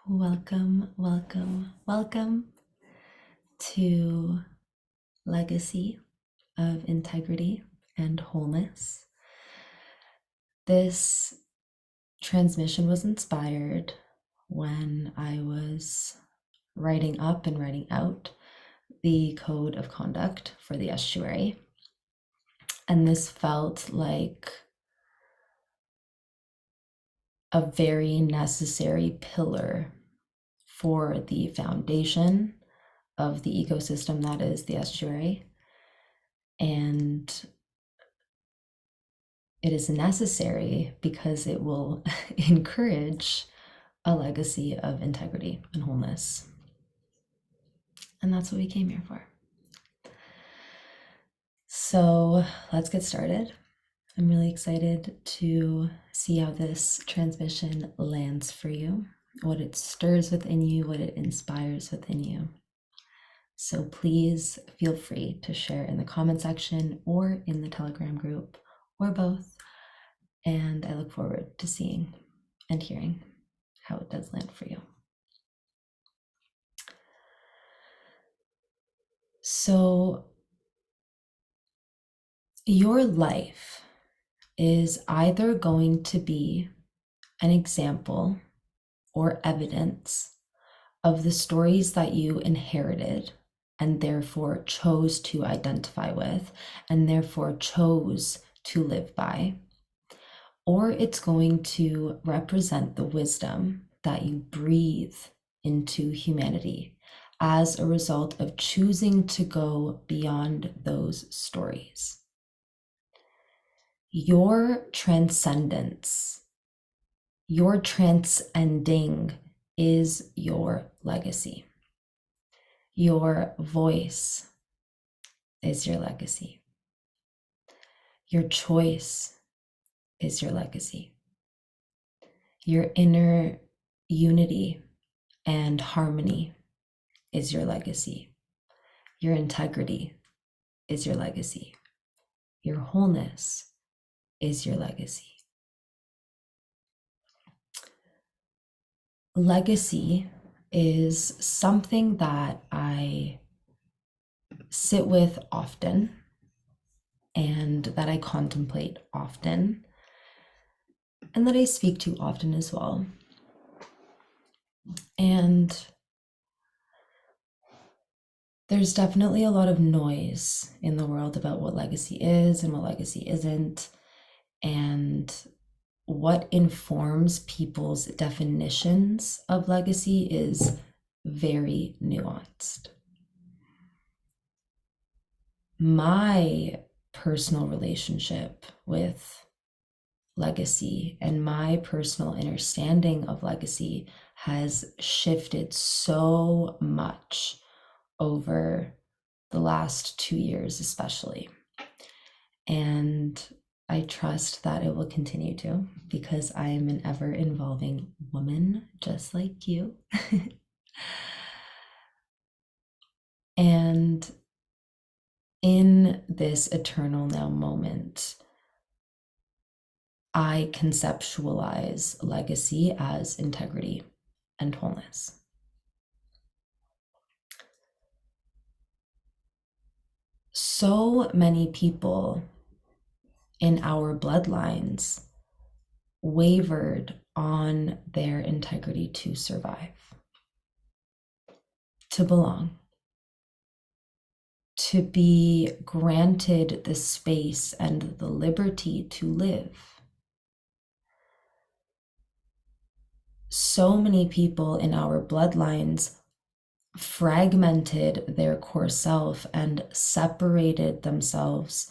Welcome, welcome, welcome to Legacy of Integrity and Wholeness. This transmission was inspired when I was writing up and writing out the code of conduct for the estuary. And this felt like a very necessary pillar for the foundation of the ecosystem that is the estuary. And it is necessary because it will encourage a legacy of integrity and wholeness. And that's what we came here for. So let's get started. I'm really excited to see how this transmission lands for you, what it stirs within you, what it inspires within you. So please feel free to share in the comment section or in the Telegram group or both. And I look forward to seeing and hearing how it does land for you. So your life is either going to be an example or evidence of the stories that you inherited and therefore chose to identify with and therefore chose to live by, or it's going to represent the wisdom that you breathe into humanity as a result of choosing to go beyond those stories. Your transcendence, your transcending is your legacy. Your voice is your legacy. Your choice is your legacy. Your inner unity and harmony is your legacy. Your integrity is your legacy. Your wholeness is your legacy. Legacy is something that I sit with often and that I contemplate often and that I speak to often as well. And there's definitely a lot of noise in the world about what legacy is and what legacy isn't, and what informs people's definitions of legacy is very nuanced. My personal relationship with legacy and my personal understanding of legacy has shifted so much over the last 2 years, especially. And I trust that it will continue to, because I am an ever evolving woman just like you. And in this eternal now moment, I conceptualize legacy as integrity and wholeness. So many people in our bloodlines wavered on their integrity to survive, to belong, to be granted the space and the liberty to live. So many people in our bloodlines fragmented their core self and separated themselves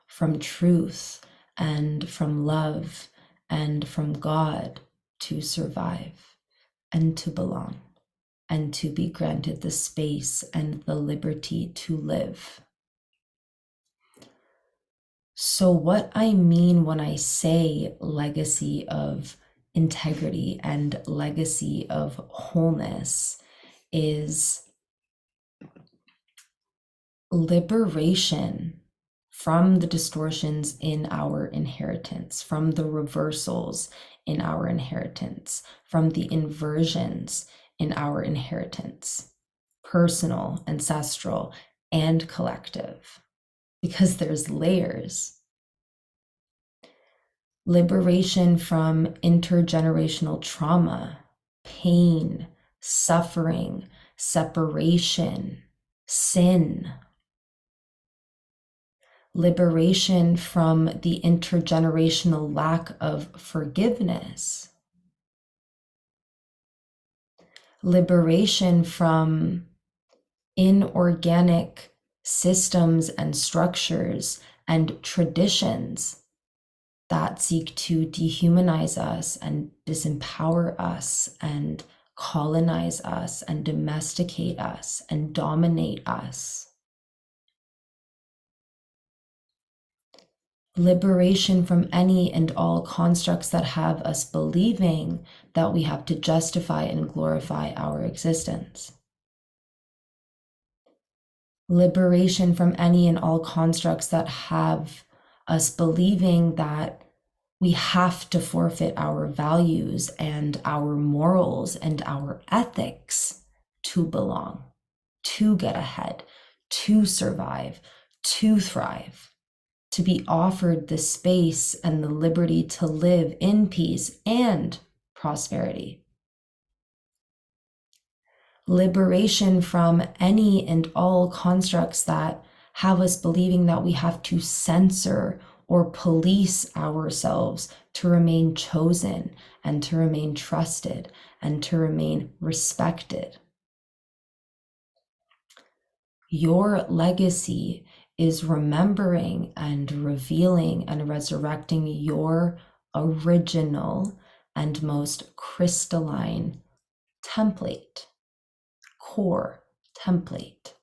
from truth and from love and from God to survive and to belong and to be granted the space and the liberty to live. So what I mean when I say legacy of integrity and legacy of wholeness is liberation from the distortions in our inheritance, from the reversals in our inheritance, from the inversions in our inheritance, personal, ancestral, and collective, because there's layers. Liberation from intergenerational trauma, pain, suffering, separation, sin. Liberation from the intergenerational lack of forgiveness. Liberation from inorganic systems and structures and traditions that seek to dehumanize us and disempower us and colonize us and domesticate us and dominate us. Liberation from any and all constructs that have us believing that we have to justify and glorify our existence. Liberation from any and all constructs that have us believing that we have to forfeit our values and our morals and our ethics to belong, to get ahead, to survive, to thrive, to be offered the space and the liberty to live in peace and prosperity. Liberation from any and all constructs that have us believing that we have to censor or police ourselves to remain chosen and to remain trusted and to remain respected. Your legacy is remembering and revealing and resurrecting your original and most crystalline template, core template,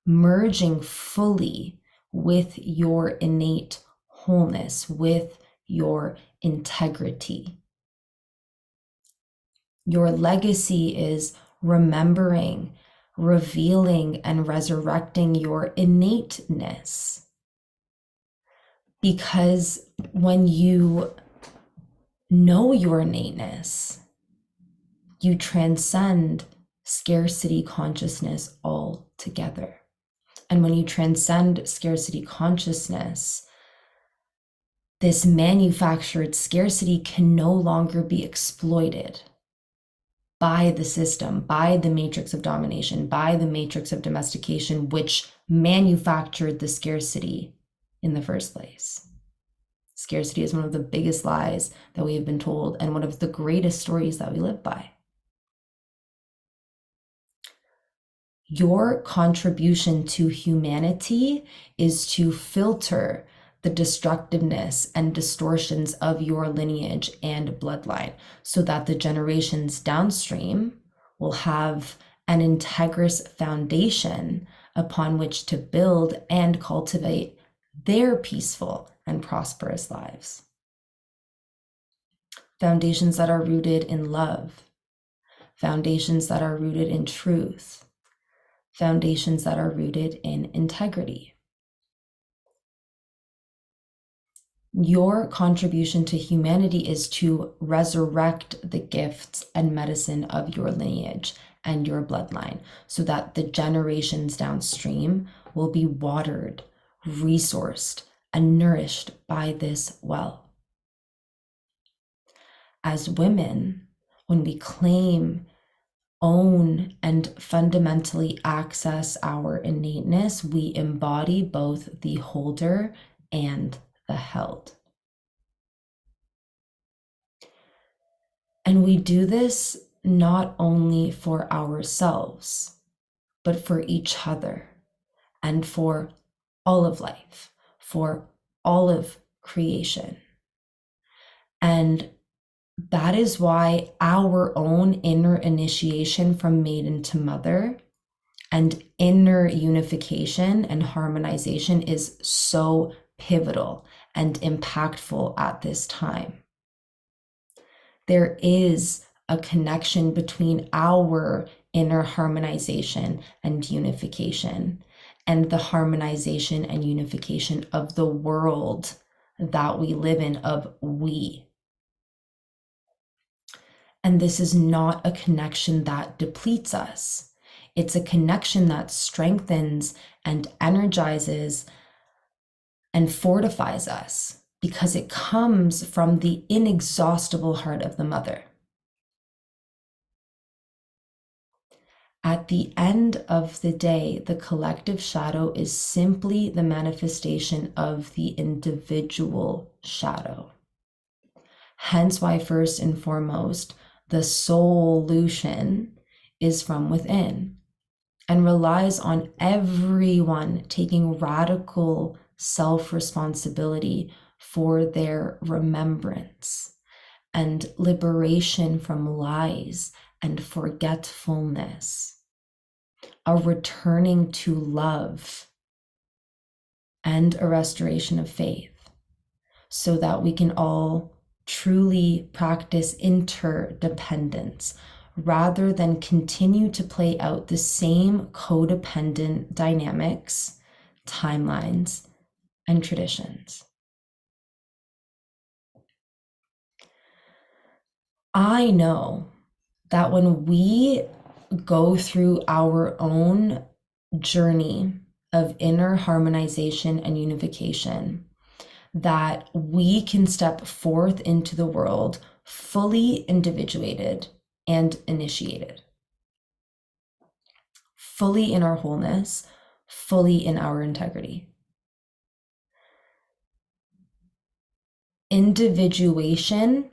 merging fully with your innate wholeness, with your integrity. Your legacy is remembering, revealing, and resurrecting your innateness. Because when you know your innateness, you transcend scarcity consciousness altogether. And when you transcend scarcity consciousness, this manufactured scarcity can no longer be exploited by the system, by the matrix of domination, by the matrix of domestication, which manufactured the scarcity in the first place. Scarcity is one of the biggest lies that we have been told and one of the greatest stories that we live by. Your contribution to humanity is to filter the destructiveness and distortions of your lineage and bloodline so that the generations downstream will have an integrous foundation upon which to build and cultivate their peaceful and prosperous lives. Foundations that are rooted in love, foundations that are rooted in truth, foundations that are rooted in integrity. Your contribution to humanity is to resurrect the gifts and medicine of your lineage and your bloodline so that the generations downstream will be watered, resourced, and nourished by this well. As women, when we claim, own, and fundamentally access our innateness, we embody both the holder and the held. And we do this not only for ourselves, but for each other and for all of life, for all of creation. And that is why our own inner initiation from maiden to mother and inner unification and harmonization is so pivotal and impactful at this time. There is a connection between our inner harmonization and unification and the harmonization and unification of the world that we live in, of we. And this is not a connection that depletes us. It's a connection that strengthens and energizes and fortifies us because it comes from the inexhaustible heart of the mother. At the end of the day, the collective shadow is simply the manifestation of the individual shadow. Hence why, first and foremost, the solution is from within and relies on everyone taking radical self-responsibility for their remembrance and liberation from lies and forgetfulness, a returning to love and a restoration of faith, so that we can all truly practice interdependence rather than continue to play out the same codependent dynamics, timelines, and traditions. I know that when we go through our own journey of inner harmonization and unification, that we can step forth into the world fully individuated and initiated, fully in our wholeness, fully in our integrity. Individuation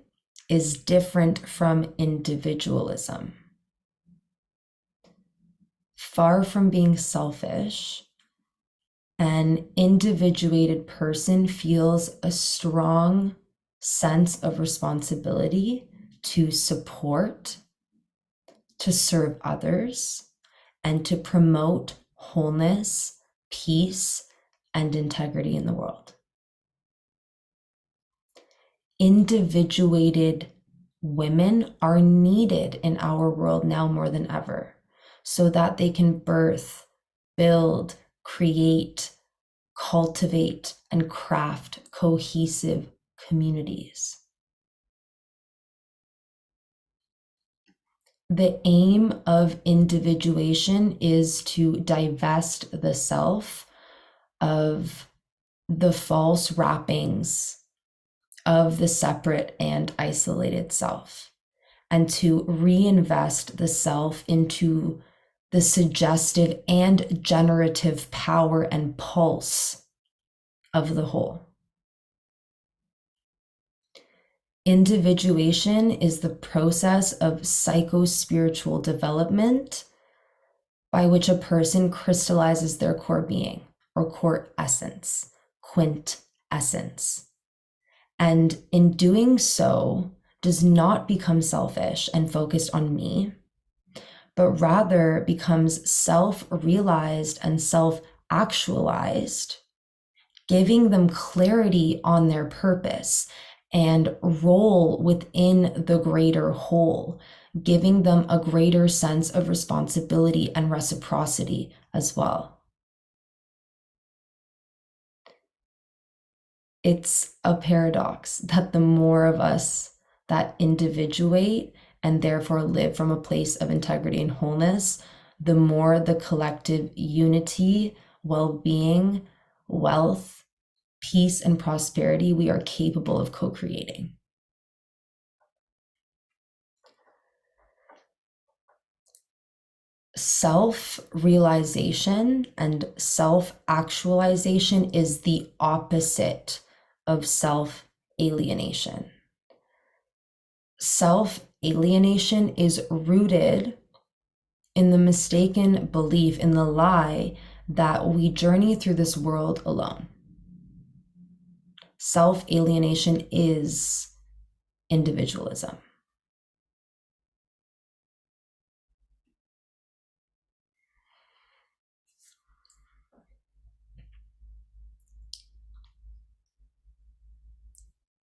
is different from individualism. Far from being selfish, an individuated person feels a strong sense of responsibility to support, to serve others, and to promote wholeness, peace, and integrity in the world. Individuated women are needed in our world now more than ever, so that they can birth, build, create, cultivate, and craft cohesive communities. The aim of individuation is to divest the self of the false wrappings of the separate and isolated self, and to reinvest the self into the suggestive and generative power and pulse of the whole. Individuation is the process of psycho-spiritual development by which a person crystallizes their core being or core essence, quintessence. And in doing so, does not become selfish and focused on me, but rather becomes self-realized and self-actualized, giving them clarity on their purpose and role within the greater whole, giving them a greater sense of responsibility and reciprocity as well. It's a paradox that the more of us that individuate and therefore live from a place of integrity and wholeness, the more the collective unity, well-being, wealth, peace, and prosperity we are capable of co-creating. Self-realization and self-actualization is the opposite of self-alienation. Self-alienation is rooted in the mistaken belief, in the lie that we journey through this world alone. Self-alienation is individualism.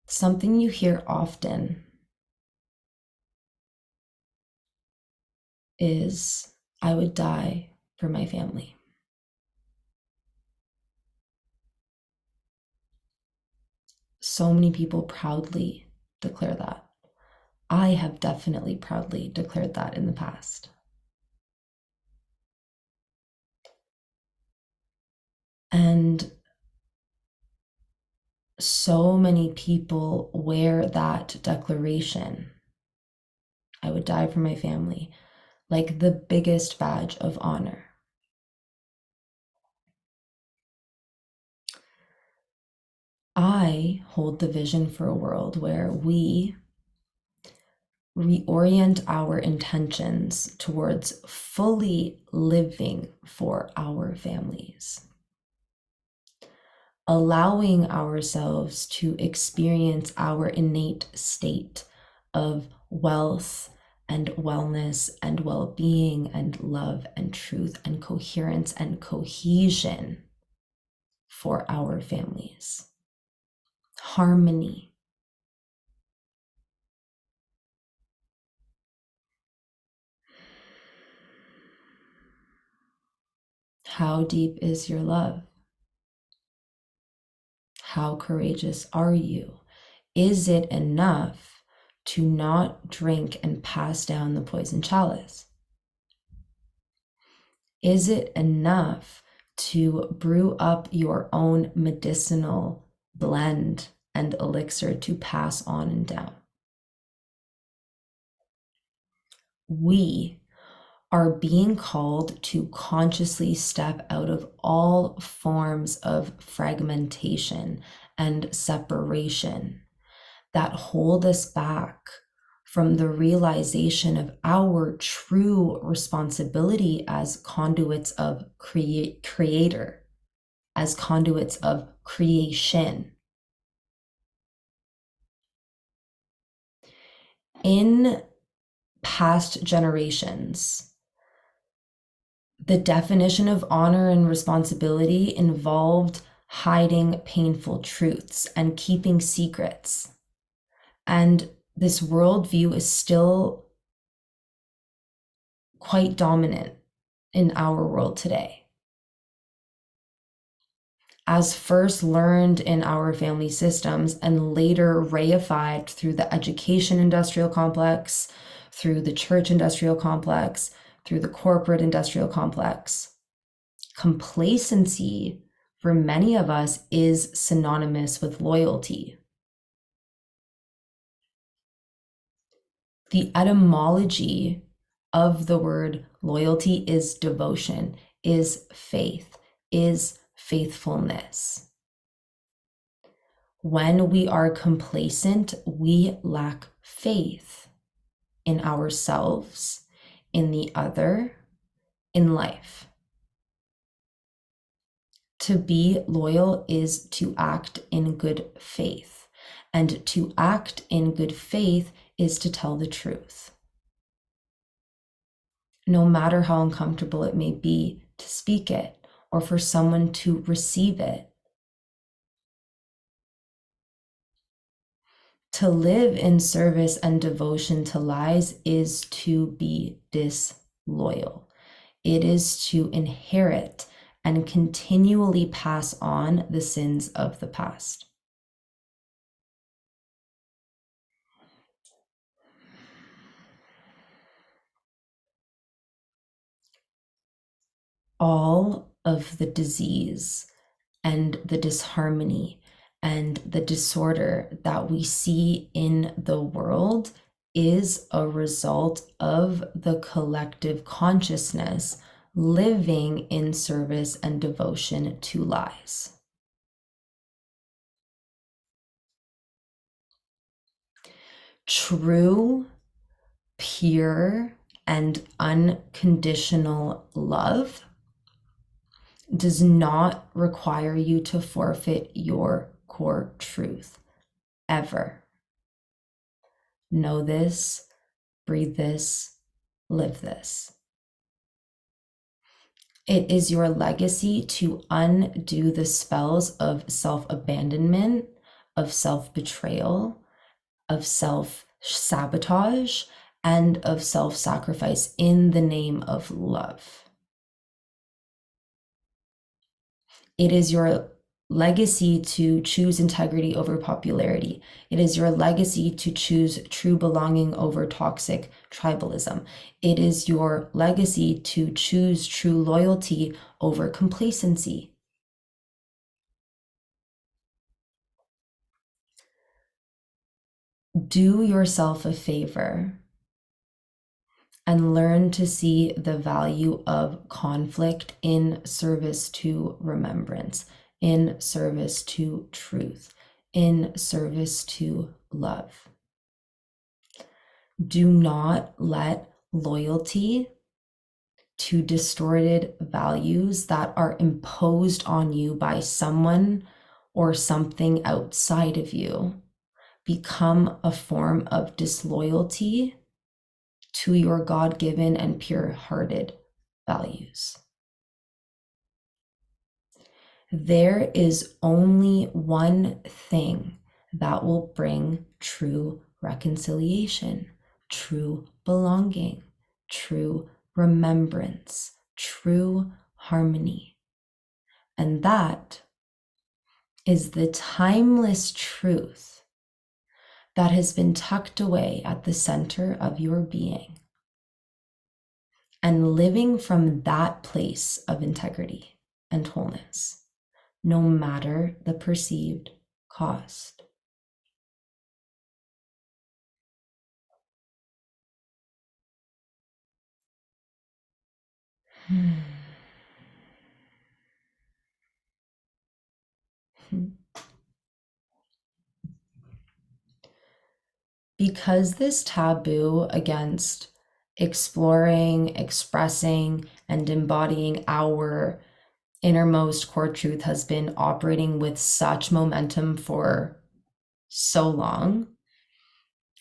Something you hear often is, I would die for my family. So many people proudly declare that. I have definitely proudly declared that in the past. And so many people wear that declaration, I would die for my family, like the biggest badge of honor. I hold the vision for a world where we reorient our intentions towards fully living for our families, allowing ourselves to experience our innate state of wealth and wellness and well-being and love and truth and coherence and cohesion for our families. Harmony. How deep is your love? How courageous are you? Is it enough to not drink and pass down the poison chalice? Is it enough to brew up your own medicinal blend and elixir to pass on and down? We are being called to consciously step out of all forms of fragmentation and separation that hold us back from the realization of our true responsibility as conduits of creator, as conduits of creation. In past generations, the definition of honor and responsibility involved hiding painful truths and keeping secrets. And this worldview is still quite dominant in our world today. As first learned in our family systems and later reified through the education industrial complex, through the church industrial complex, through the corporate industrial complex. Complacency for many of us is synonymous with loyalty. The etymology of the word loyalty is devotion, is faith, is faithfulness. When we are complacent, we lack faith in ourselves, in the other, in life. To be loyal is to act in good faith, and to act in good faith is to tell the truth. No matter how uncomfortable it may be to speak it or for someone to receive it. To live in service and devotion to lies is to be disloyal. It is to inherit and continually pass on the sins of the past. All of the disease and the disharmony and the disorder that we see in the world is a result of the collective consciousness living in service and devotion to lies. True, pure, and unconditional love does not require you to forfeit your core truth, ever. Know this, breathe this, live this. It is your legacy to undo the spells of self-abandonment, of self-betrayal, of self-sabotage, and of self-sacrifice in the name of love. It is your legacy to choose integrity over popularity. It is your legacy to choose true belonging over toxic tribalism. It is your legacy to choose true loyalty over complacency. Do yourself a favor and learn to see the value of conflict in service to remembrance, in service to truth, in service to love. Do not let loyalty to distorted values that are imposed on you by someone or something outside of you become a form of disloyalty to your God-given and pure-hearted values. There is only one thing that will bring true reconciliation, true belonging, true remembrance, true harmony. And that is the timeless truth that has been tucked away at the center of your being, and living from that place of integrity and wholeness, no matter the perceived cost. Because this taboo against exploring, expressing, and embodying our innermost core truth has been operating with such momentum for so long,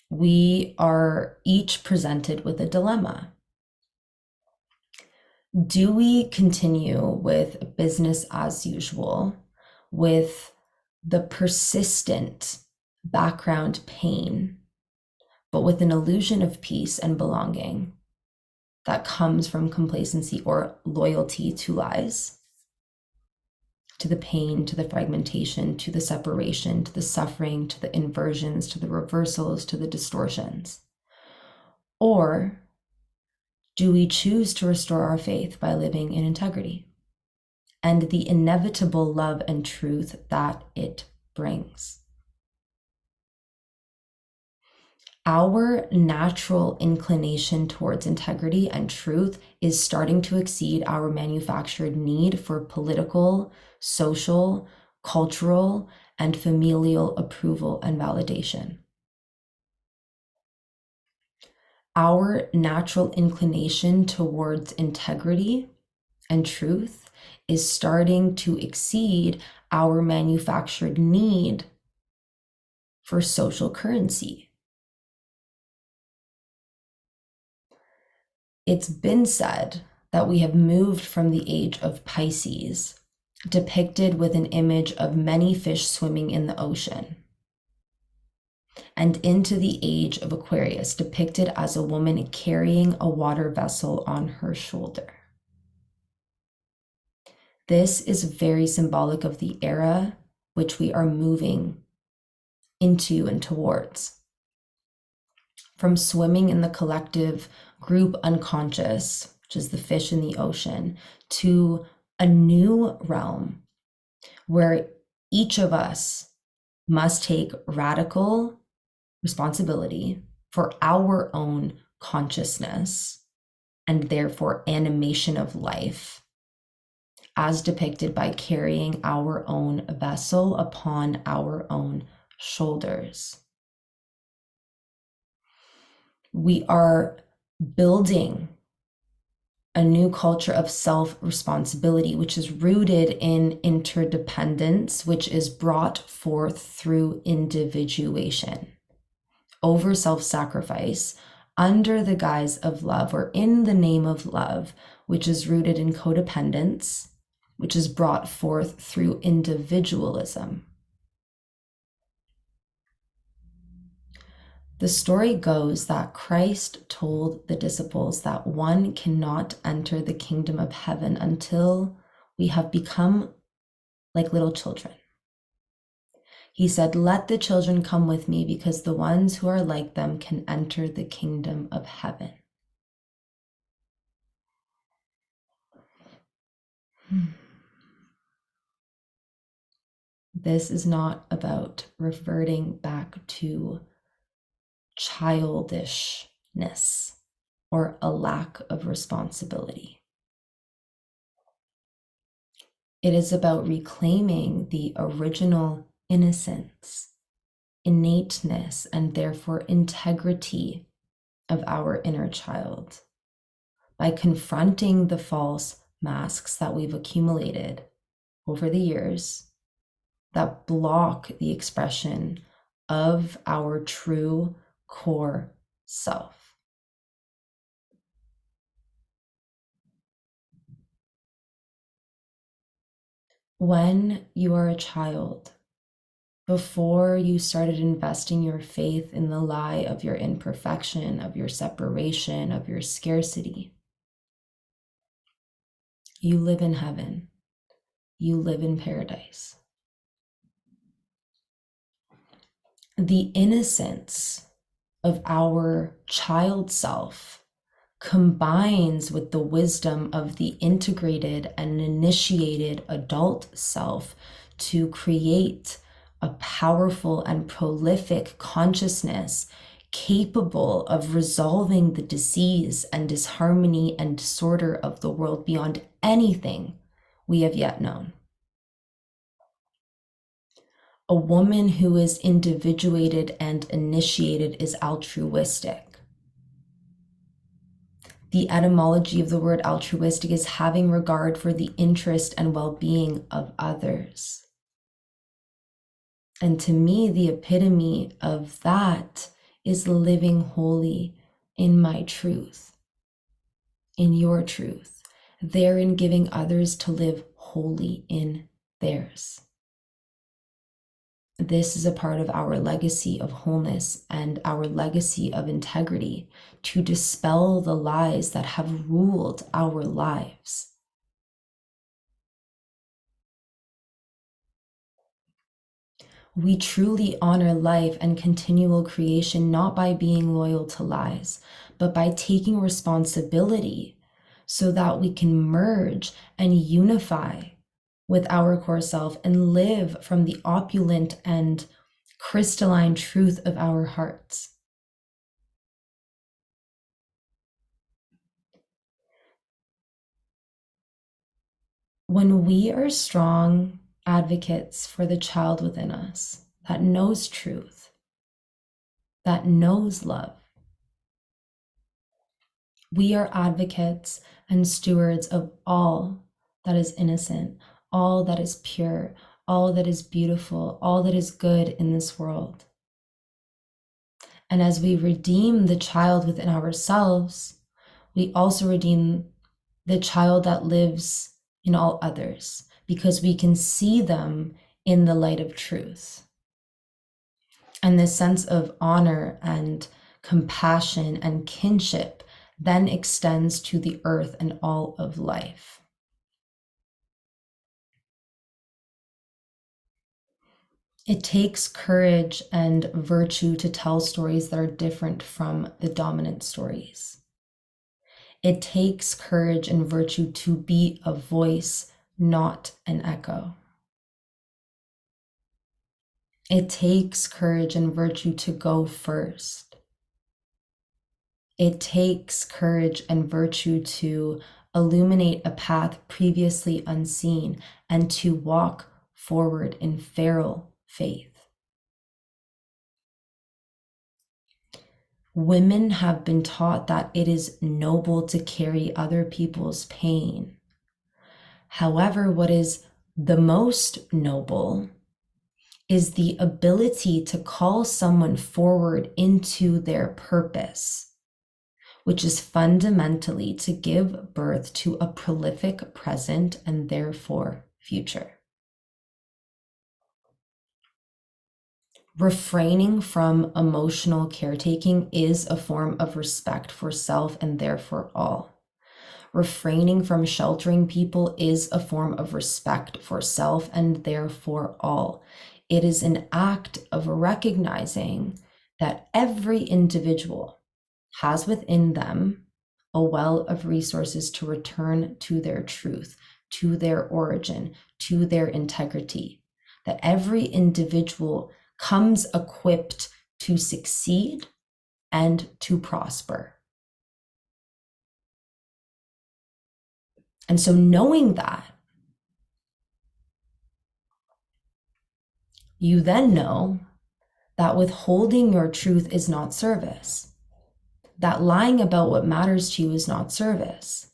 we are each presented with a dilemma. Do we continue with business as usual, with the persistent background pain, but with an illusion of peace and belonging that comes from complacency or loyalty to lies, to the pain, to the fragmentation, to the separation, to the suffering, to the inversions, to the reversals, to the distortions? Or do we choose to restore our faith by living in integrity and the inevitable love and truth that it brings? Our natural inclination towards integrity and truth is starting to exceed our manufactured need for political, social, cultural, and familial approval and validation. Our natural inclination towards integrity and truth is starting to exceed our manufactured need for social currency. It's been said that we have moved from the age of Pisces, depicted with an image of many fish swimming in the ocean, and into the age of Aquarius, depicted as a woman carrying a water vessel on her shoulder. This is very symbolic of the era which we are moving into and towards. From swimming in the collective group unconscious, which is the fish in the ocean, to a new realm where each of us must take radical responsibility for our own consciousness and therefore animation of life, as depicted by carrying our own vessel upon our own shoulders. We are building a new culture of self-responsibility, which is rooted in interdependence, which is brought forth through individuation, over self-sacrifice, under the guise of love, or in the name of love, which is rooted in codependence, which is brought forth through individualism. The story goes that Christ told the disciples that one cannot enter the kingdom of heaven until we have become like little children. He said, "Let the children come with me, because the ones who are like them can enter the kingdom of heaven." This is not about reverting back to childishness or a lack of responsibility. It is about reclaiming the original innocence, innateness, and therefore integrity of our inner child by confronting the false masks that we've accumulated over the years that block the expression of our true core self. When you are a child, before you started investing your faith in the lie of your imperfection, of your separation, of your scarcity, you live in heaven. You live in paradise. The innocence of our child self combines with the wisdom of the integrated and initiated adult self to create a powerful and prolific consciousness capable of resolving the disease and disharmony and disorder of the world beyond anything we have yet known. A woman who is individuated and initiated is altruistic. The etymology of the word altruistic is having regard for the interest and well-being of others. And to me, the epitome of that is living wholly in my truth, in your truth, therein giving others to live wholly in theirs. This is a part of our legacy of wholeness and our legacy of integrity to dispel the lies that have ruled our lives. We truly honor life and continual creation not by being loyal to lies, but by taking responsibility so that we can merge and unify with our core self and live from the opulent and crystalline truth of our hearts. When we are strong advocates for the child within us that knows truth, that knows love, we are advocates and stewards of all that is innocent, all that is pure, all that is beautiful, all that is good in this world. And as we redeem the child within ourselves, we also redeem the child that lives in all others, because we can see them in the light of truth. And this sense of honor and compassion and kinship then extends to the earth and all of life. It takes courage and virtue to tell stories that are different from the dominant stories. It takes courage and virtue to be a voice, not an echo. It takes courage and virtue to go first. It takes courage and virtue to illuminate a path previously unseen and to walk forward in feral faith. Women have been taught that it is noble to carry other people's pain. However, what is the most noble is the ability to call someone forward into their purpose, which is fundamentally to give birth to a prolific present and therefore future. Refraining from emotional caretaking is a form of respect for self and therefore all. Refraining from sheltering people is a form of respect for self and therefore all. It is an act of recognizing that every individual has within them a well of resources to return to their truth, to their origin, to their integrity. That every individual comes equipped to succeed and to prosper. And so knowing that, you then know that withholding your truth is not service, that lying about what matters to you is not service,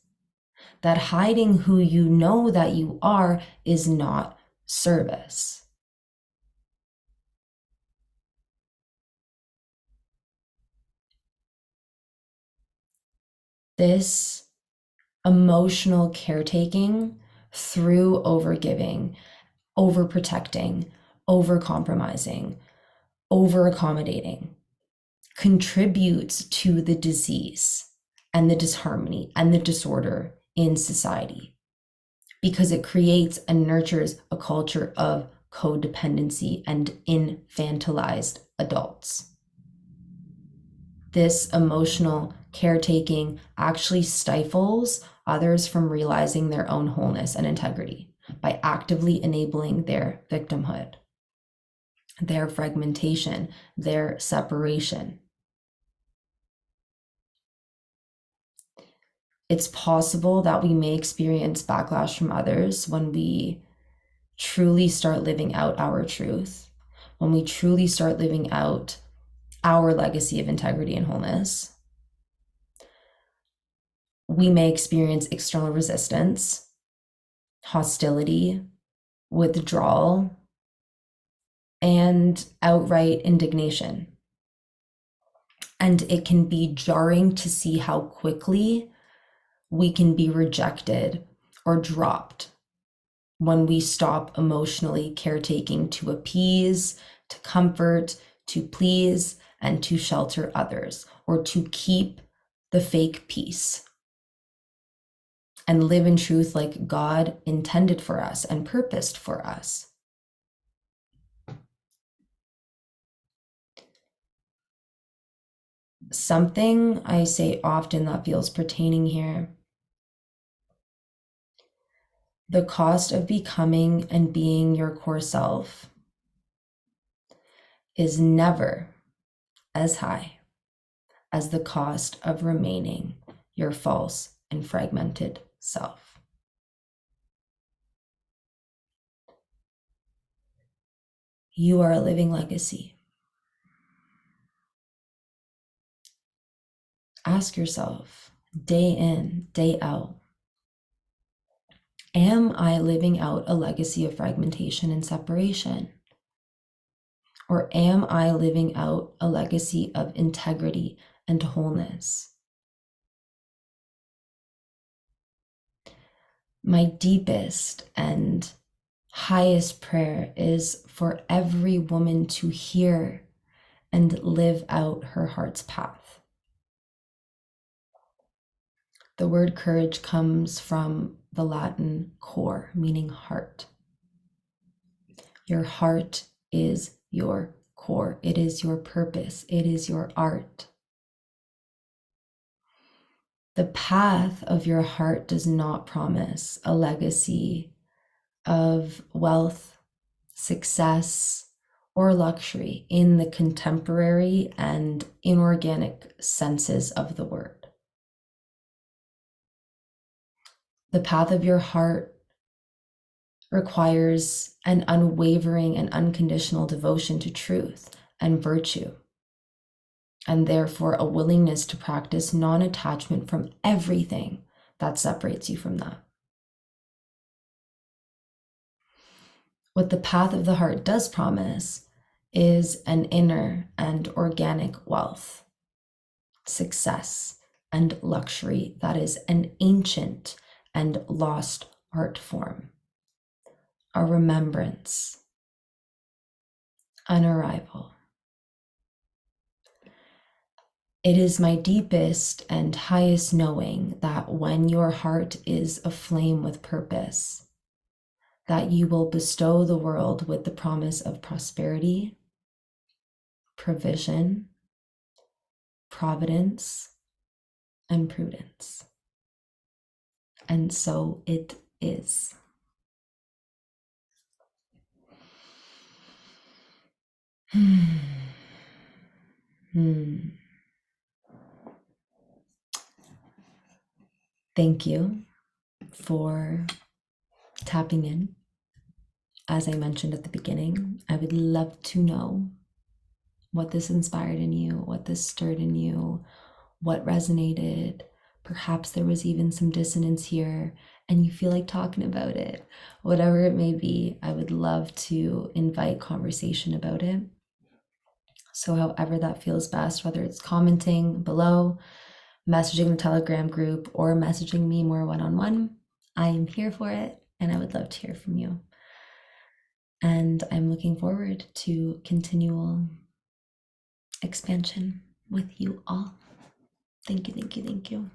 that hiding who you know that you are is not service. This emotional caretaking through overgiving, overprotecting, overcompromising, overaccommodating contributes to the disease and the disharmony and the disorder in society, because it creates and nurtures a culture of codependency and infantilized adults. This emotional caretaking actually stifles others from realizing their own wholeness and integrity by actively enabling their victimhood, their fragmentation, their separation. It's possible that we may experience backlash from others when we truly start living out our truth, when we truly start living out our legacy of integrity and wholeness. We may experience external resistance, hostility, withdrawal, and outright indignation. And it can be jarring to see how quickly we can be rejected or dropped when we stop emotionally caretaking to appease, to comfort, to please, and to shelter others, or to keep the fake peace and live in truth like God intended for us and purposed for us. Something I say often that feels pertaining here: the cost of becoming and being your core self is never as high as the cost of remaining your false and fragmented self. You are a living legacy. Ask yourself, day in, day out, am I living out a legacy of fragmentation and separation? Or am I living out a legacy of integrity and wholeness? My deepest and highest prayer is for every woman to hear and live out her heart's path. The word courage comes from the Latin cor, meaning heart. Your heart is your core. It is your purpose. It is your art. The path of your heart does not promise a legacy of wealth, success, or luxury in the contemporary and inorganic senses of the word. The path of your heart requires an unwavering and unconditional devotion to truth and virtue, and therefore a willingness to practice non-attachment from everything that separates you from that. What the path of the heart does promise is an inner and organic wealth, success, and luxury that is an ancient and lost art form, a remembrance, an arrival. It is my deepest and highest knowing that when your heart is aflame with purpose, that you will bestow the world with the promise of prosperity, provision, providence, and prudence. And so it is. Thank you for tapping in. As I mentioned at the beginning, I would love to know what this inspired in you, what this stirred in you, what resonated. Perhaps there was even some dissonance here and you feel like talking about it. Whatever it may be, I would love to invite conversation about it. So, however that feels best, whether it's commenting below, messaging the Telegram group, or messaging me more one on one, I am here for it and I would love to hear from you. And I'm looking forward to continual expansion with you all. Thank you, thank you, thank you.